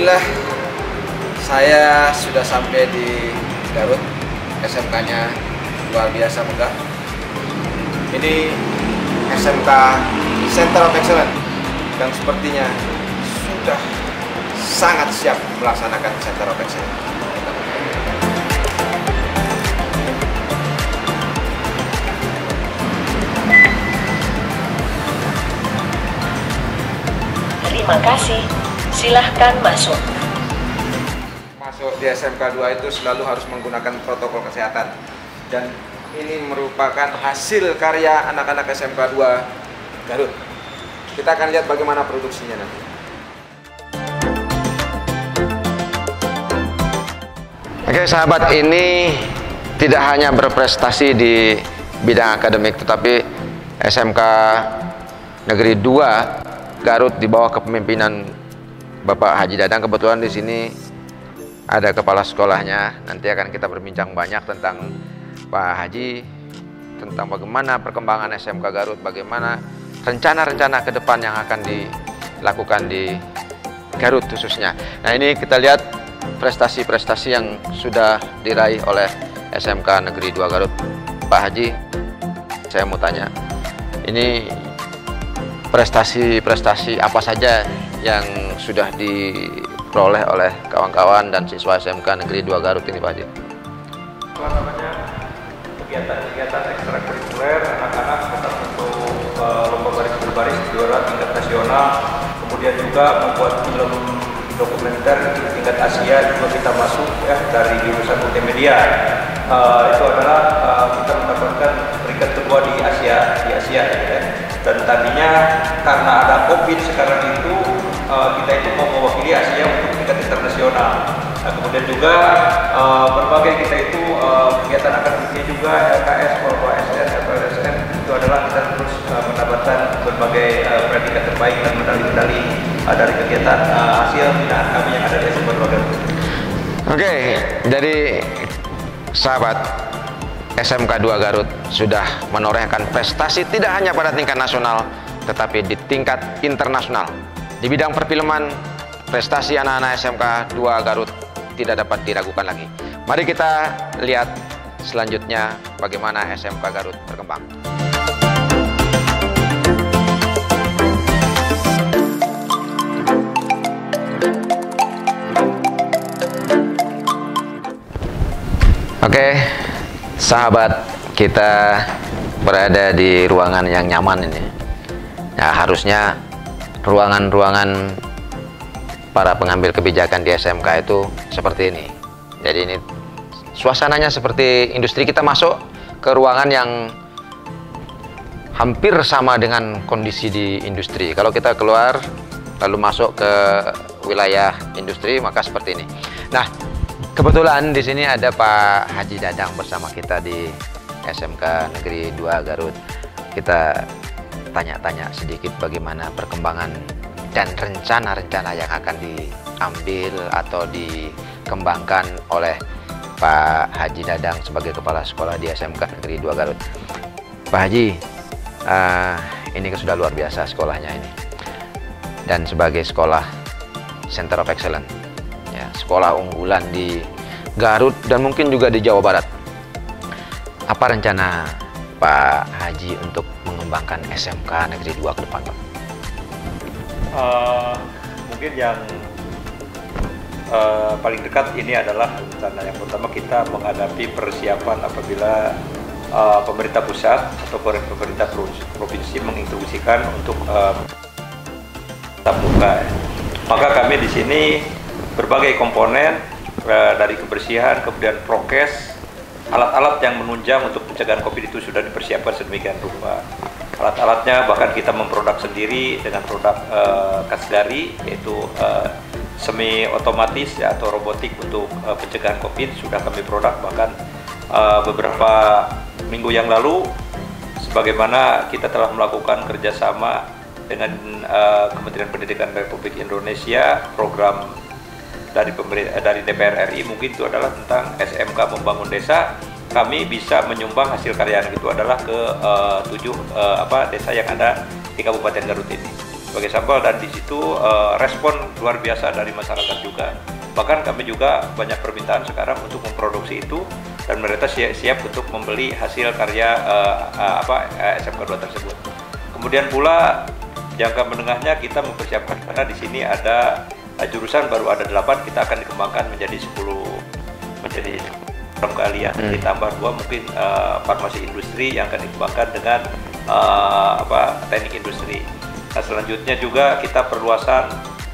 Alhamdulillah saya sudah sampai di Garut. SMK-nya luar biasa megah. Ini SMK Center of Excellence dan sepertinya sudah sangat siap melaksanakan Center of Excellence. Terima kasih. Silahkan masuk. Masuk di SMK 2 itu selalu harus menggunakan protokol kesehatan. Dan ini merupakan hasil karya anak-anak SMK 2 Garut. Kita akan lihat bagaimana produksinya nanti. Oke sahabat, ini tidak hanya berprestasi di bidang akademik, tetapi SMK Negeri 2 Garut di bawah kepemimpinan Bapak Haji Dadang. Kebetulan di sini ada kepala sekolahnya. Nanti akan kita berbincang banyak tentang Pak Haji, tentang bagaimana perkembangan SMK Garut, bagaimana rencana-rencana ke depan yang akan dilakukan di Garut khususnya. Nah, ini kita lihat prestasi-prestasi yang sudah diraih oleh SMK Negeri 2 Garut. Pak Haji, saya mau tanya, ini prestasi-prestasi apa saja yang sudah diperoleh oleh kawan-kawan dan siswa SMK Negeri 2 Garut ini, Pak Haji? Kegiatan-kegiatan ekstrakurikuler anak-anak tetap untuk lomba baris berbaris juara tingkat nasional, kemudian juga membuat film dokumenter tingkat Asia juga kita masuk ya dari jurusan multimedia. Itu adalah kita mendapatkan peringkat kedua di Asia ya. Dan tadinya karena ada COVID sekarang itu kita itu mau mewakili Asia untuk tingkat internasional. Nah, kemudian juga berbagai kita itu kegiatan akademiknya juga LKS, Polwa SN, FLSN itu adalah kita terus mendapatkan berbagai predikat terbaik dan medali-medali dari kegiatan hasil binaan kami yang ada di SMK 2 Garut. Oke, jadi sahabat, SMK 2 Garut sudah menorehkan prestasi tidak hanya pada tingkat nasional, tetapi di tingkat internasional. Di bidang perfilman, prestasi anak-anak SMK 2 Garut tidak dapat diragukan lagi. Mari kita lihat selanjutnya bagaimana SMK Garut berkembang. Oke, sahabat, kita berada di ruangan yang nyaman ini. Nah, harusnya ruangan-ruangan para pengambil kebijakan di SMK itu seperti ini. Jadi ini suasananya seperti industri. Kita masuk ke ruangan yang hampir sama dengan kondisi di industri. Kalau kita keluar lalu masuk ke wilayah industri, maka seperti ini. Nah, kebetulan di sini ada Pak Haji Dadang bersama kita di SMK Negeri 2 Garut. Kita tanya-tanya sedikit bagaimana perkembangan dan rencana-rencana yang akan diambil atau dikembangkan oleh Pak Haji Dadang sebagai kepala sekolah di SMK Negeri 2 Garut. Pak Haji, ini sudah luar biasa sekolahnya ini. Dan sebagai sekolah Center of Excellence, ya, sekolah unggulan di Garut dan mungkin juga di Jawa Barat. Apa rencana Pak Haji untuk mengembangkan SMK Negeri 2 ke depan, Pak? Mungkin yang paling dekat ini adalah rencana yang pertama, kita menghadapi persiapan apabila pemerintah pusat atau pemerintah provinsi menginstruksikan untuk tatap muka. Maka kami di sini berbagai komponen dari kebersihan, kemudian prokes, alat-alat yang menunjang untuk pencegahan COVID itu sudah dipersiapkan sedemikian rupa. Alat-alatnya bahkan kita memproduk sendiri dengan produk Kasgari, yaitu semi otomatis ya, atau robotik untuk pencegahan COVID sudah kami produk. Bahkan beberapa minggu yang lalu, sebagaimana kita telah melakukan kerjasama dengan Kementerian Pendidikan Republik Indonesia, program dari DPR RI, mungkin itu adalah tentang SMK Membangun Desa. Kami bisa menyumbang hasil karya itu adalah ke 7 desa yang ada di Kabupaten Garut ini. sebagai sampel, dan di situ respon luar biasa dari masyarakat juga. Bahkan kami juga banyak permintaan sekarang untuk memproduksi itu, dan mereka siap untuk membeli hasil karya SMK 2 tersebut. Kemudian pula jangka menengahnya kita mempersiapkan, karena di sini ada jurusan baru ada 8, kita akan dikembangkan menjadi 10 kali ya, ditambah 2 mungkin farmasi industri yang akan dikembangkan dengan teknik industri. Nah, selanjutnya juga kita perluasan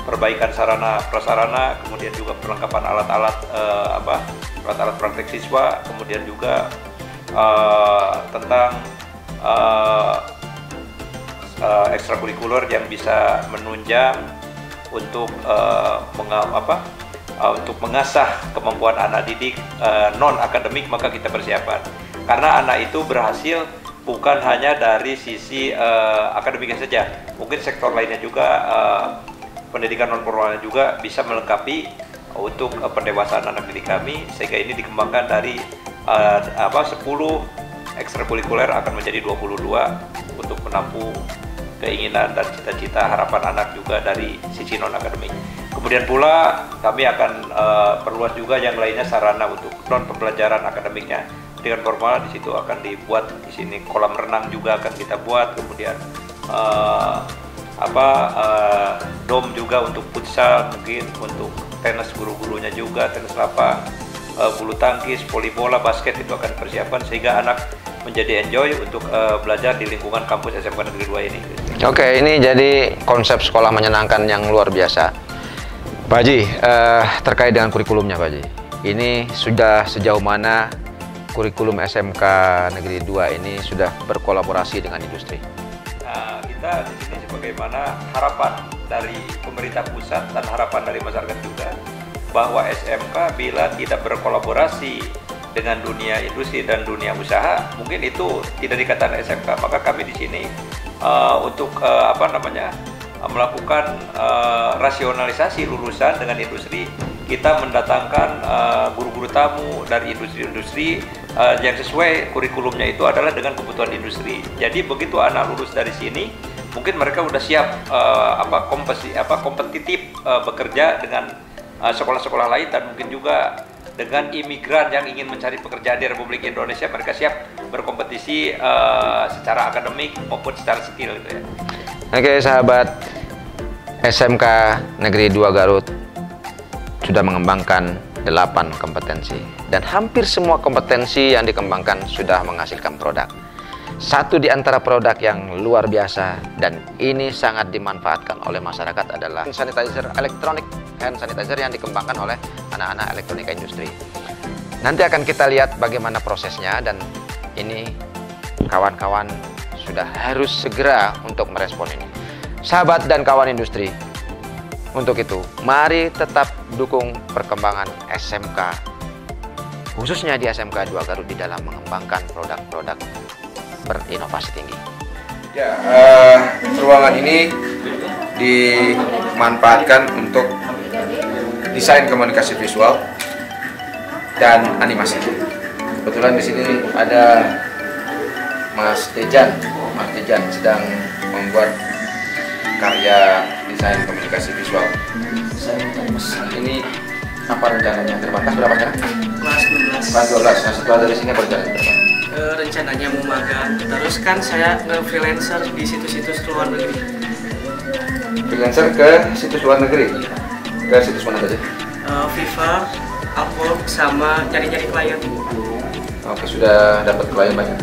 perbaikan sarana prasarana, kemudian juga perlengkapan alat-alat alat-alat praktek siswa, kemudian juga tentang ekstrakurikuler yang bisa menunjang untuk untuk mengasah kemampuan anak didik non akademik, maka kita persiapan. Karena anak itu berhasil bukan hanya dari sisi akademiknya saja, mungkin sektor lainnya juga, pendidikan non formalnya juga bisa melengkapi untuk pendewasaan anak didik kami, sehingga ini dikembangkan dari 10 ekstrakurikuler akan menjadi 22 untuk menampung keinginan dan cita-cita harapan anak juga dari sisi non akademik. Kemudian pula kami akan perluas juga yang lainnya sarana untuk non pembelajaran akademiknya. Pendidikan formal di situ akan dibuat, di sini kolam renang juga akan kita buat, kemudian dom juga untuk futsal, mungkin untuk tenis guru-gurunya juga, tenis lapang, bulu tangkis, voli bola, basket itu akan persiapan sehingga anak menjadi enjoy untuk belajar di lingkungan kampus SMK Negeri 2 ini. Oke, ini jadi konsep sekolah menyenangkan yang luar biasa. Pak Haji, terkait dengan kurikulumnya Pak Haji, ini sudah sejauh mana kurikulum SMK Negeri 2 ini sudah berkolaborasi dengan industri? Nah, kita di sini sebagaimana harapan dari pemerintah pusat dan harapan dari masyarakat juga, bahwa SMK bila tidak berkolaborasi dengan dunia industri dan dunia usaha, mungkin itu tidak dikatakan SMK. Maka kami di sini untuk melakukan rasionalisasi lulusan dengan industri. Kita mendatangkan guru-guru tamu dari industri-industri yang sesuai kurikulumnya itu adalah dengan kebutuhan industri. Jadi begitu anak lulus dari sini, mungkin mereka sudah siap kompetitif bekerja dengan sekolah-sekolah lain, dan mungkin juga dengan imigran yang ingin mencari pekerjaan di Republik Indonesia, mereka siap berkompetisi secara akademik maupun secara skill gitu ya. Oke sahabat, SMK Negeri 2 Garut sudah mengembangkan 8 kompetensi, dan hampir semua kompetensi yang dikembangkan sudah menghasilkan produk. Satu di antara produk yang luar biasa dan ini sangat dimanfaatkan oleh masyarakat adalah hand sanitizer elektronik, hand sanitizer yang dikembangkan oleh anak-anak elektronika industri. Nanti akan kita lihat bagaimana prosesnya, dan ini kawan-kawan sudah harus segera untuk merespon ini. Sahabat dan kawan industri, untuk itu mari tetap dukung perkembangan SMK, khususnya di SMK 2 Garut di dalam mengembangkan produk-produk berinovasi tinggi. Ya, ruangan ini dimanfaatkan untuk desain komunikasi visual dan animasi. Kebetulan di sini ada Mas Tejan sedang membuat karya desain komunikasi visual. Ini apa rencananya? Terbatas berapa sekarang? Kelas 12. Nah, setelah dari sini apa rencananya? Rencananya mau magang, terus kan saya nge-freelancer di situs-situs luar negeri. Freelancer ke situs luar negeri? Ke situs mana tadi? Fiverr, Upwork, sama nyari-nyari klien. Oke, sudah dapat klien banyak?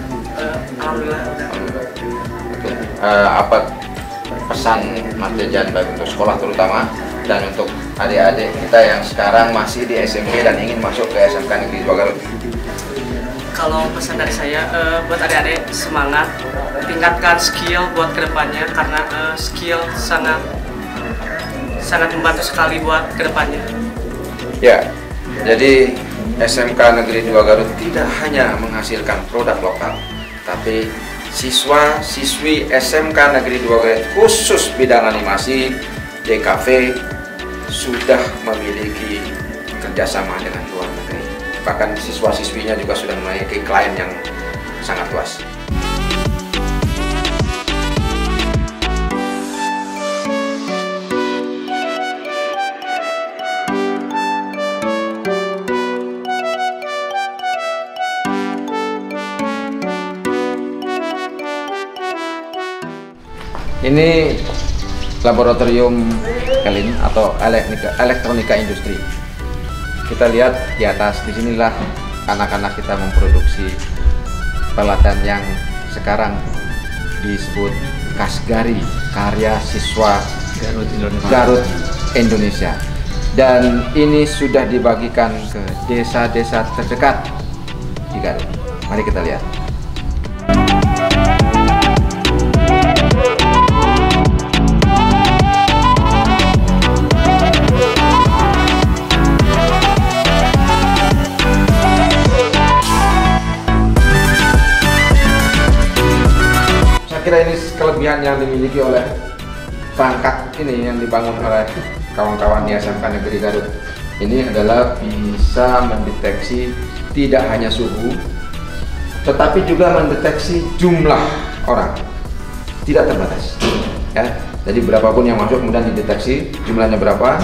Alhamdulillah udah. Oke. Apa pesan Mas Dejan baik untuk sekolah terutama dan untuk adik-adik kita yang sekarang masih di SMP dan ingin masuk ke SMK Negeri 2 Garut? Kalau pesan dari saya buat adik-adik, semangat, tingkatkan skill buat kedepannya, karena skill sangat membantu sekali buat kedepannya. Ya, jadi SMK Negeri 2 Garut tidak hanya menghasilkan produk lokal, tapi siswa-siswi SMK Negeri 2 Garut khusus bidang animasi DKV sudah memiliki kerjasama dengan luar negeri. Bahkan siswa-siswinya juga sudah memiliki klien yang sangat luas. Ini laboratorium Kelin atau elektronika industri. Kita lihat di atas, disinilah anak-anak kita memproduksi peralatan yang sekarang disebut Kasgari, karya siswa Garut Indonesia. Dan ini sudah dibagikan ke desa-desa terdekat di Garut. Mari kita lihat. Saya kira ini kelebihan yang dimiliki oleh perangkat ini yang dibangun oleh kawan-kawan di SMK Negeri Garut. Ini adalah bisa mendeteksi tidak hanya suhu, tetapi juga mendeteksi jumlah orang, tidak terbatas. Ya, jadi berapapun yang masuk kemudian dideteksi jumlahnya berapa.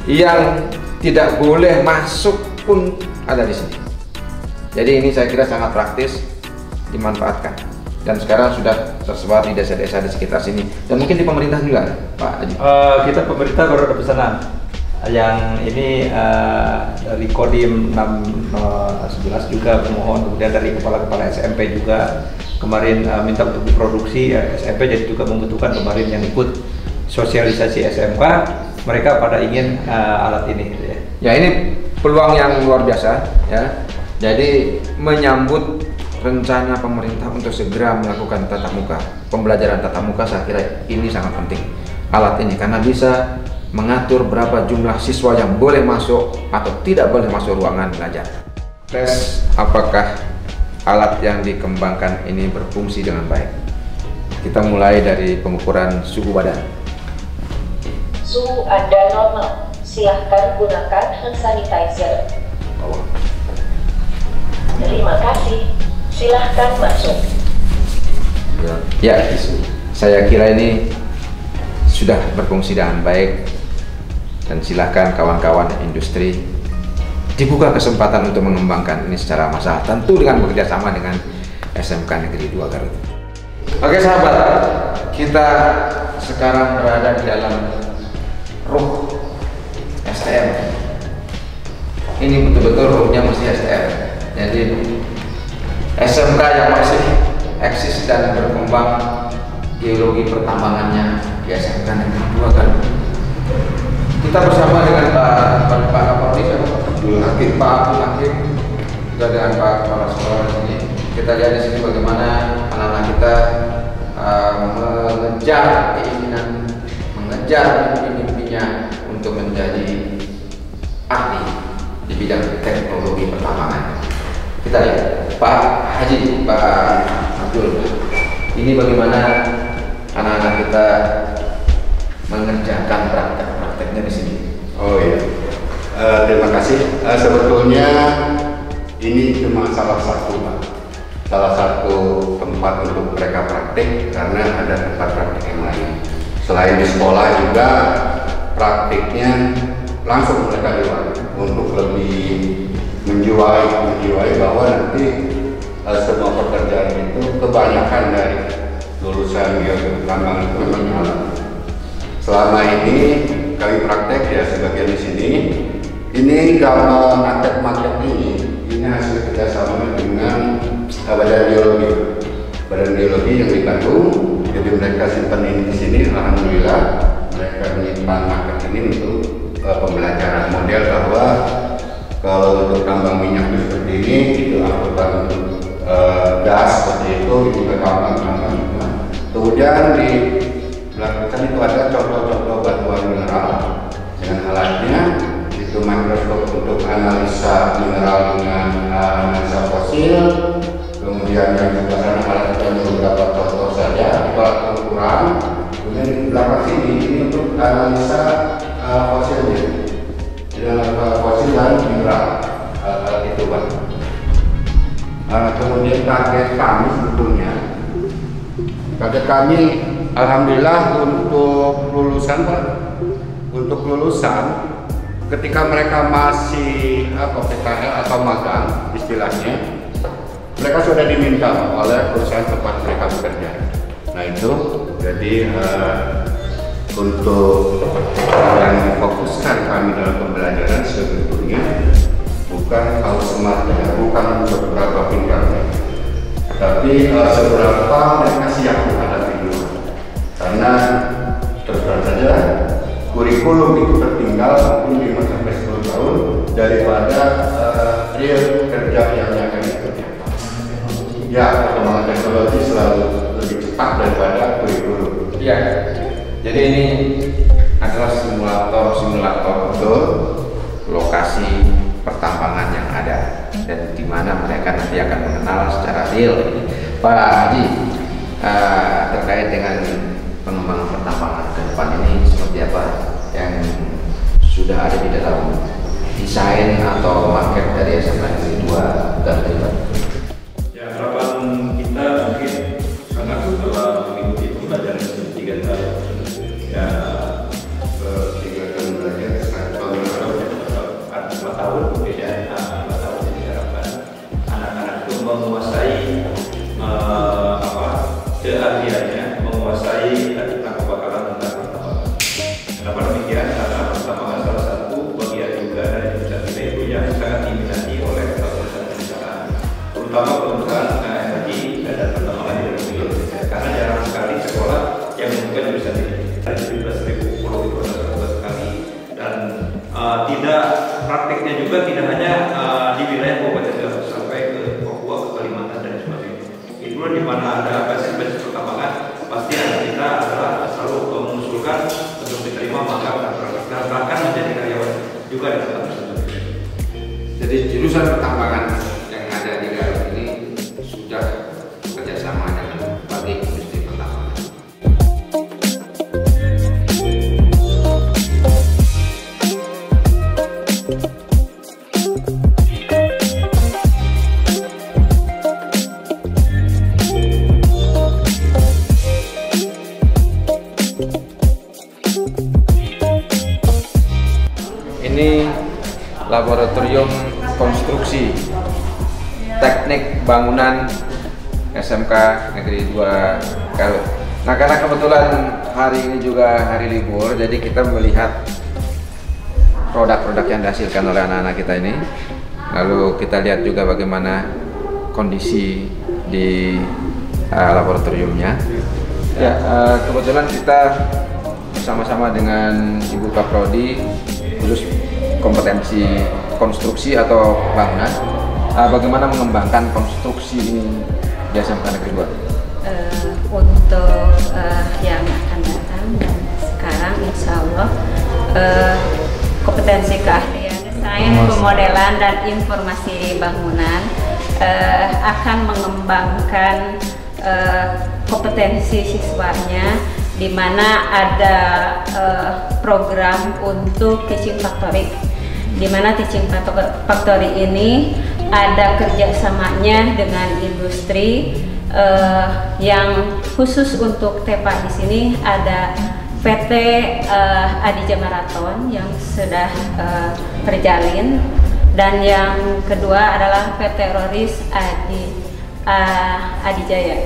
Yang tidak boleh masuk pun ada di sini. Jadi ini saya kira sangat praktis, dimanfaatkan. Dan sekarang sudah tersebar di desa-desa di sekitar sini dan mungkin di pemerintah juga, Pak Haji. Kita pemerintah baru ada pesanan yang ini dari Kodim 611 juga pemohon, kemudian dari kepala-kepala SMP juga kemarin minta untuk diproduksi. SMP jadi juga membutuhkan kemarin yang ikut sosialisasi SMK, mereka pada ingin alat ini. Ya, ini peluang yang luar biasa ya. Jadi menyambut rencana pemerintah untuk segera melakukan tatap muka, pembelajaran tatap muka, saya kira ini sangat penting alat ini karena bisa mengatur berapa jumlah siswa yang boleh masuk atau tidak boleh masuk ruangan belajar. Tes apakah alat yang dikembangkan ini berfungsi dengan baik. Kita mulai dari pengukuran suhu badan. Suhu Anda normal. Silahkan gunakan hand sanitizer. Terima kasih. Silahkan masuk. Ya, saya kira ini sudah berfungsi dengan baik dan silahkan kawan-kawan industri dibuka kesempatan untuk mengembangkan ini secara massal, tentu dengan bekerjasama dengan SMK Negeri 2 Garut. Oke sahabat, kita sekarang berada di dalam ruh STM. Ini betul-betul ruhnya mesti STM. Jadi SMK yang masih eksis dan berkembang geologi pertambangannya di SMK Negeri 2 Garut. Kita bersama dengan Pak Kapolri, Pak Abdul Hakim, juga dengan Pak Kepala Sekolah di sini. Kita lihat di sini bagaimana anak-anak kita mengejar keinginan, mengejar mimpi-mimpinya untuk menjadi ahli di bidang teknologi pertambangan. Kita lihat Pak Haji, Pak Abdul, ini bagaimana anak-anak kita mengerjakan prakteknya di sini. Oh iya, terima kasih. Sebetulnya ini cuma salah satu tempat untuk mereka praktik karena ada tempat praktik yang lain. Selain di sekolah juga praktiknya langsung mereka lewat untuk lebih menjiwai bahwa nanti semua pekerjaan itu kebanyakan dari lulusan geologi pertambangan itu memang alam. Selama ini kami praktek ya sebagian di sini. Ini kalau maket ini hasil kerjasama dengan Badan Geologi yang di Bandung. Jadi mereka simpan ini di sini. Alhamdulillah mereka menyimpan maket ini untuk pembelajaran model bahwa kalau untuk tambang minyak itu seperti ini, itu angkutan untuk gas seperti itu juga tambang. Kemudian di belakang itu ada contoh-contoh batuan mineral dengan alatnya, itu mikroskop untuk analisa mineral dengan analisa fosil. Kemudian yang di belakang alat kita beberapa contoh saja, alat pengukuran. Kemudian di belakang sini ini untuk analisa fosilnya. Dalam fosil dan mineral itu Pak. Kemudian target kami sebetulnya, alhamdulillah untuk lulusan Pak, ketika mereka masih PKL atau magang istilahnya, mereka sudah diminta oleh perusahaan tempat mereka bekerja. Nah itu jadi untuk yang difokuskan kami dalam pembelajaran sebetulnya bukan hal smart ya, bukan seberapa pintarnya, tapi seberapa mereka siap menghadapi dulu. Karena terus terang saja kurikulum itu tertinggal mungkin 5 sampai 10 tahun daripada real kerja yang akan dikerjakan. Ya, perkembangan teknologi selalu lebih cepat daripada kurikulum. Ya, jadi ini adalah simulator betul lokasi pertambangan yang ada dan di mana mereka nanti akan mengenal secara real. Pak Haji, terkait dengan pengembangan pertambangan ke depan ini seperti apa yang sudah ada di dalam desain atau market dari SMK Negeri 2 Garut? Ya, harapan kita mungkin sangat dalam mengikuti pembelajaran 3 tahun. Ya, 3 tahun belajar, 1 tahun 5 tahun mungkin ya, 5 tahun ini diharapkan anak-anak itu menguasai keahliannya, menguasai tentang kebakaran tentang pertambangan. Kenapa demikian? Karena pertambangan salah satu bagian juga dari inisiatif itu yang sangat diminati oleh perusahaan-perusahaan, terutama perusahaan energi dan pertambangan di Indonesia. Karena jarang sekali sekolah yang membuka jurusan ini. 17.000 pulau itu ada sekali dan tidak prakteknya juga tidak hanya di wilayah Kabupaten Garut sampai ke Papua, ke Kalimantan dan sebagainya. Itulah di mana ada basis pertambangan pasti anak kita adalah selalu mengusulkan untuk diterima maka dan bahkan menjadi karyawan juga di tempat tersebut. Jadi jurusan pertambangan yang ada di Garut ini sudah kerjasama dengan berbagai industri pertambangan. Ini laboratorium konstruksi teknik bangunan SMK Negeri 2 Garut. Nah, karena kebetulan hari ini juga hari libur, jadi kita melihat produk-produk yang dihasilkan oleh anak-anak kita ini. Lalu kita lihat juga bagaimana kondisi di laboratoriumnya. Ya, kebetulan kita bersama-sama dengan Ibu Kaprodi khusus kompetensi konstruksi atau bangunan. Bagaimana mengembangkan konstruksi ini di SMK Negeri 2? Untuk yang akan datang dan sekarang insya Allah kompetensi keahlian desain, pemodelan dan informasi bangunan akan mengembangkan kompetensi siswanya, di mana ada program untuk teaching factory, di mana teaching factory ini ada kerjasamanya dengan industri yang khusus untuk TEPA. Di sini ada PT Adija Marathon yang sudah terjalin, dan yang kedua adalah PT Roris Adijaya.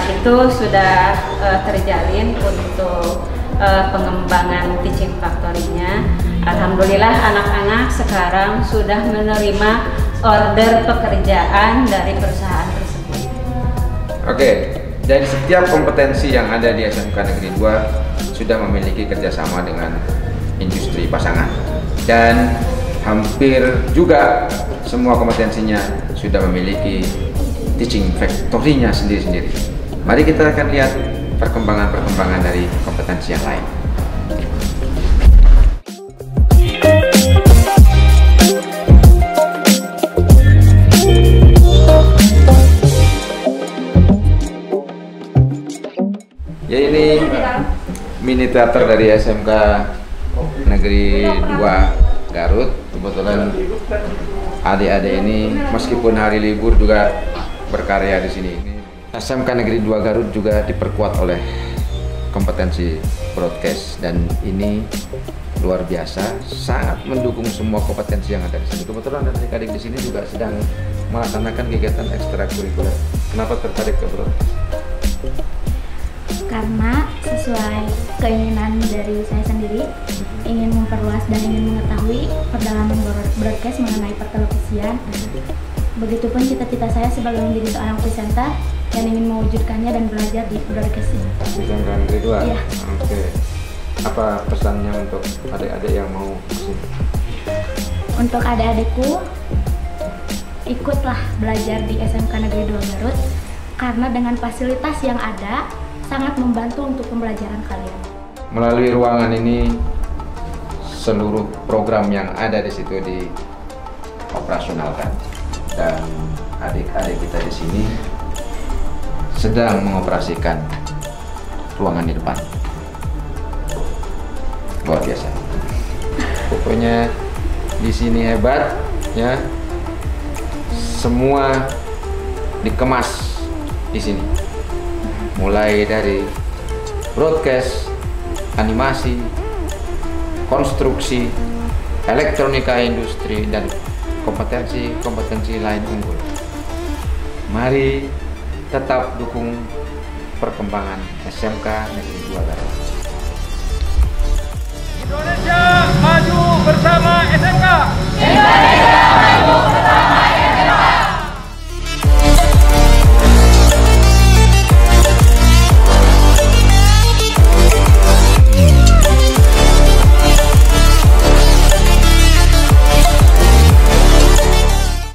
Itu sudah terjalin untuk pengembangan teaching factory-nya. Alhamdulillah anak-anak sekarang sudah menerima order pekerjaan dari perusahaan tersebut. Oke, dari setiap kompetensi yang ada di SMK Negeri 2 sudah memiliki kerjasama dengan industri pasangan, dan hampir juga semua kompetensinya sudah memiliki teaching factory-nya sendiri-sendiri. Mari kita akan lihat perkembangan dari kompetensi yang lain. Ya, ini mini teater dari SMK Negeri 2 Garut. Kebetulan adik-adik ini meskipun hari libur juga berkarya di sini. SMK Negeri 2 Garut juga diperkuat oleh kompetensi broadcast, dan ini luar biasa, sangat mendukung semua kompetensi yang ada di sini. Kebetulan adik-adik di sini juga sedang melaksanakan kegiatan ekstrakurikuler. Kenapa tertarik ke broadcast? Karena sesuai keinginan dari saya sendiri, ingin memperluas dan ingin mengetahui perdalaman broadcast mengenai pertelevisian. Begitupun cita-cita saya sebagai menjadi seorang presenter yang ingin mewujudkannya dan belajar di broadcast ini. SMK Negeri 2? Iya. Oke. Apa pesannya untuk adik-adik yang mau kesini? Untuk adik-adikku, ikutlah belajar di SMK Negeri 2 Garut karena dengan fasilitas yang ada sangat membantu untuk pembelajaran kalian. Melalui ruangan ini, seluruh program yang ada di situ dioperasionalkan dan adik-adik kita di sini sedang mengoperasikan ruangan di depan. Luar biasa. Pokoknya di sini hebat ya. Semua dikemas di sini. Mulai dari broadcast, animasi, konstruksi, elektronika industri, dan kompetensi lain unggul. Mari tetap dukung perkembangan SMK Negeri 2 Garut. Indonesia maju bersama SMK.